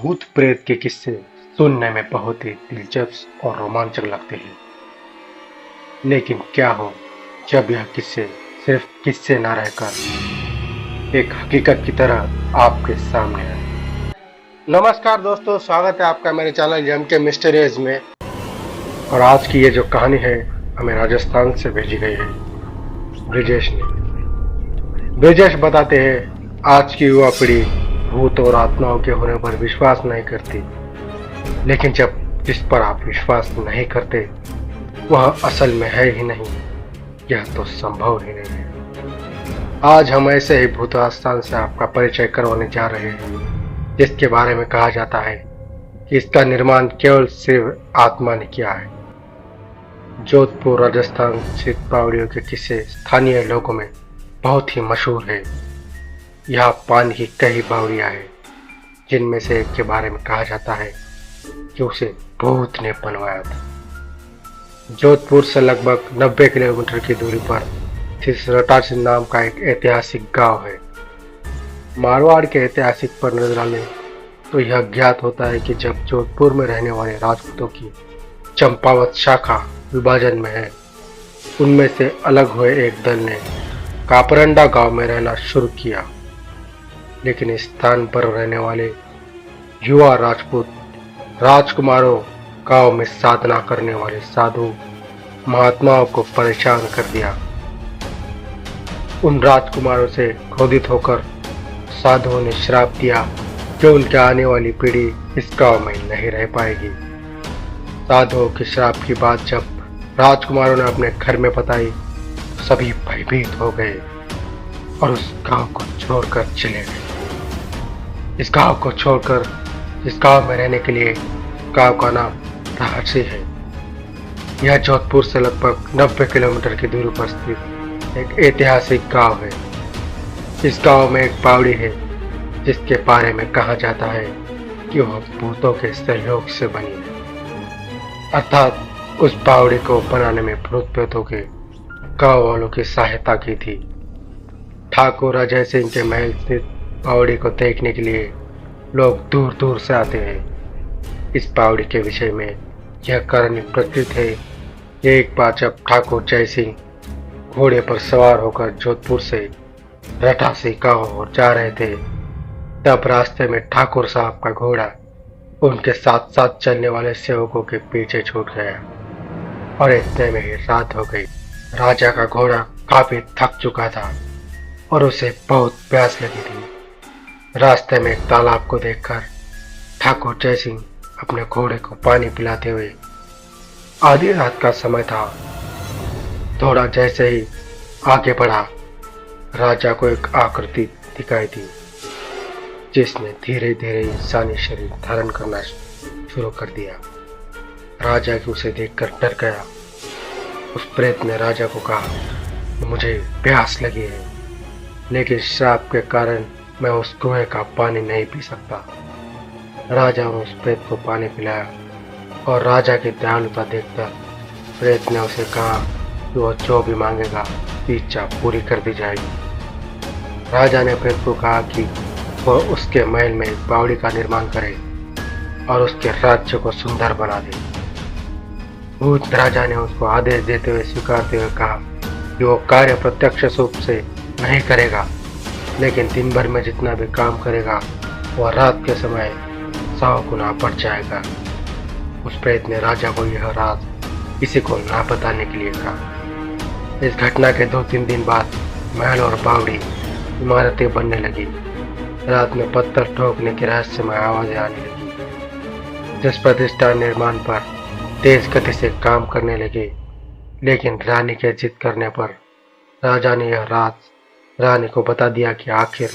भूत प्रेत के किस्से सुनने में बहुत ही दिलचस्प और रोमांचक लगते हैं, लेकिन क्या हो जब यह किस्से सिर्फ किस्से न रहकर एक हकीकत की तरह आपके सामने आए। नमस्कार दोस्तों, स्वागत है आपका मेरे चैनल जम के मिस्टीरियस में। और आज की ये जो कहानी है हमें राजस्थान से भेजी गई है ब्रिजेश ने। ब्रिजेश बताते हैं आज की युवा पीढ़ी भूत और आत्माओं के होने पर विश्वास नहीं करती, लेकिन जब जिस पर आप विश्वास नहीं करते वह असल में है ही नहीं, यह तो संभव ही नहीं है। आज हम ऐसे ही भूत स्थान से आपका परिचय करवाने जा रहे हैं, जिसके बारे में कहा जाता है कि इसका निर्माण केवल सिर्फ आत्मा ने किया है। जोधपुर राजस्थान स्थित बावड़ियों के किस्से स्थानीय लोगों में बहुत ही मशहूर है। यहाँ पानी की कई बावड़ियाँ हैं, जिनमें से एक के बारे में कहा जाता है कि उसे भूत ने बनवाया था। जोधपुर से लगभग 90 किलोमीटर की दूरी पर स्थित रटासी नाम का एक ऐतिहासिक गांव है। मारवाड़ के ऐतिहासिक पर नजर डालें तो यह ज्ञात होता है कि जब जोधपुर में रहने वाले राजपूतों की चंपावत शाखा विभाजन में है, उनमें से अलग हुए एक दल ने कापरंडा गांव में रहना शुरू किया। लेकिन इस स्थान पर रहने वाले युवा राजपूत राजकुमारों गांव में साधना करने वाले साधु महात्माओं को परेशान कर दिया। उन राजकुमारों से क्रोधित होकर साधुओं ने श्राप दिया कि उनके आने वाली पीढ़ी इस गांव में नहीं रह पाएगी। साधुओं के श्राप की बात जब राजकुमारों ने अपने घर में बताई, सभी भयभीत हो गए और उस गांव को छोड़कर चले गए। इस गांव को छोड़कर इस गांव में रहने के लिए गांव का नाम राहसी है। यह जोधपुर से लगभग 90 किलोमीटर की दूरी पर स्थित एक ऐतिहासिक गांव है। इस गांव में एक बावड़ी है, जिसके बारे में कहा जाता है कि वह भूतों के सहयोग से बनी है, अर्थात उस बावड़ी को बनाने में भूत प्रेतों के गांव वालों की सहायता की थी। ठाकुर अजय सिंह के महल स्थित बावड़ी को देखने के लिए लोग दूर दूर से आते हैं। इस बावड़ी के विषय में यह कहानी प्रचलित है। एक बार जब ठाकुर जय सिंह घोड़े पर सवार होकर जोधपुर से रटासी गांव और जा रहे थे, तब रास्ते में ठाकुर साहब का घोड़ा उनके साथ साथ चलने वाले सेवकों के पीछे छूट गया और इतने में ही रात हो गई। राजा का घोड़ा काफी थक चुका था और उसे बहुत प्यास लगी थी। रास्ते में एक तालाब को देखकर ठाकुर जय सिंह अपने घोड़े को पानी पिलाते हुए, आधी रात का समय था, थोड़ा जैसे ही आगे बढ़ा, राजा को एक आकृति दिखाई दी, जिसने धीरे धीरे इंसानी शरीर धारण करना शुरू कर दिया। राजा की उसे देखकर डर गया। उस प्रेत ने राजा को कहा, मुझे प्यास लगी है, लेकिन श्राप के कारण मैं उस कुएं का पानी नहीं पी सकता। राजा ने उस प्रेत को पानी पिलाया और राजा की दयालुता देखकर प्रेत ने उसे कहा कि वह जो भी मांगेगा इच्छा पूरी कर दी जाएगी। राजा ने प्रेत को कहा कि वह उसके महल में एक बावड़ी का निर्माण करे और उसके राज्य को सुंदर बना दे। भूत राजा ने उसको आदेश देते हुए स्वीकारते हुए कहा कि वो कार्य प्रत्यक्ष रूप से नहीं करेगा, लेकिन दिन भर में जितना भी काम करेगा वह रात के समय 100 गुना बढ़ जाएगा। उस प्रेत ने राजा को यह राज किसी को ना बताने के लिए कहा। इस घटना के 2-3 दिन बाद महल और बावड़ी इमारतें बनने लगी। रात में पत्थर ठोकने की रहस्यमय आवाजें आने लगी। जिस प्रतिष्ठान निर्माण पर तेज गति से काम करने लगे, लेकिन रानी के जिद करने पर राजा ने यह राज रानी को बता दिया कि आखिर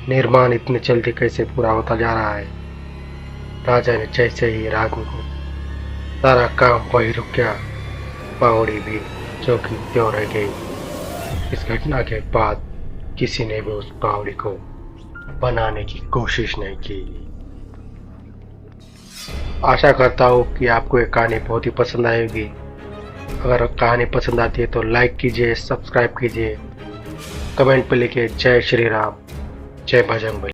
निर्माण इतनी जल्दी कैसे पूरा होता जा रहा है। राजा ने जैसे ही रानी को सारा काम वही रुक गया, बावड़ी भी जो कि त्यों रह गई। इस घटना के बाद किसी ने भी उस बावड़ी को बनाने की कोशिश नहीं की। आशा करता हूँ कि आपको ये कहानी बहुत ही पसंद आएगी। अगर कहानी पसंद आती है तो लाइक कीजिए, सब्सक्राइब कीजिए, कमेंट पे लिखिए जय श्री राम, जय बजरंगबली।